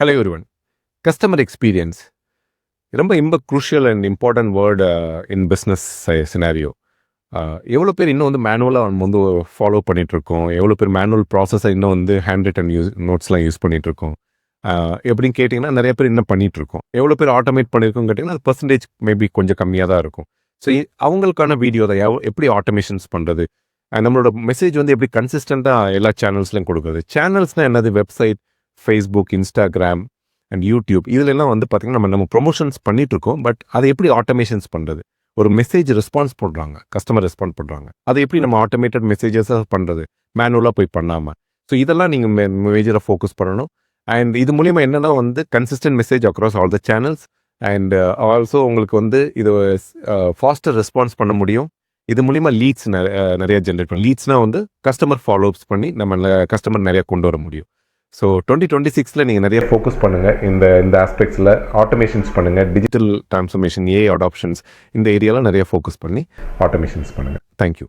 Hello everyone. Customer experience. ரொம்ப crucial and important word in business scenario. எவ்வளோ பேர் இன்னும் வந்து மேனுவலாக வந்து ஃபாலோ பண்ணிகிட்ருக்கோம், எவ்வளோ பேர் மேனுவல் ப்ராசஸை இன்னும் வந்து ஹேண்ட் ரிட்டன் நோட்ஸ்லாம் யூஸ் பண்ணிகிட்ருக்கோம் எப்படின்னு கேட்டிங்கன்னா நிறைய பேர் இன்னும் பண்ணிகிட்ருக்கோம். எவ்வளோ பேர் ஆட்டோமேட் பண்ணியிருக்கோம் கேட்டிங்கன்னா அது பர்சன்டேஜ் மேபி கொஞ்சம் கம்மியாக தான் இருக்கும். ஸோ அவங்களுக்கான வீடியோ தான் எப்படி ஆட்டோமேஷன்ஸ் பண்ணுறது, நம்மளோட மெசேஜ் வந்து எப்படி கன்சிஸ்டண்ட்டாக எல்லா சேனல்ஸ்லையும் கொடுக்குறது. சேனல்ஸ்னால் என்னது? Website, Facebook, Instagram and YouTube, இதுலலாம் வந்து பார்த்திங்கன்னா நம்ம ப்ரொமோஷன்ஸ் பண்ணிகிட்ருக்கோம். பட் அதை எப்படி ஆட்டோமேஷன்ஸ் பண்ணுறது? ஒரு மெசேஜ் ரெஸ்பான்ஸ் பண்ணுறாங்க, கஸ்டமர் ரெஸ்பாண்ட் பண்ணுறாங்க, அதை எப்படி நம்ம ஆட்டோமேட்டட் மெசேஜஸாக பண்ணுறது, மேனுவலாக போய் பண்ணாமல். ஸோ இதெல்லாம் நீங்கள் மேஜராக ஃபோக்கஸ் பண்ணணும். அண்ட் இது மூலிமா என்னென்னா வந்து consistent message across all the channels. And also உங்களுக்கு வந்து இது ஃபாஸ்டர் ரெஸ்பான்ஸ் பண்ண முடியும். இது மூலிமா லீட்ஸ் நிறைய ஜென்ரேட் பண்ணி, லீட்ஸ்னால் வந்து கஸ்டமர் ஃபாலோஅப்ஸ் பண்ணி நம்ம கஸ்டமர் நிறைய கொண்டு வர முடியும். ஸோ 2026 நீங்கள் நிறைய ஃபோக்கஸ் பண்ணுங்கள் இந்த ஆஸ்பெக்ட்ஸில். ஆட்டோமேஷன்ஸ் பண்ணுங்கள், டிஜிட்டல் டிரான்ஸ்ஃபர்மேஷன், ஏஐ அடாப்ஷன்ஸ், இந்த ஏரியாவில் நிறைய ஃபோக்கஸ் பண்ணி ஆட்டோமேஷன்ஸ் பண்ணுங்கள். தேங்க்யூ.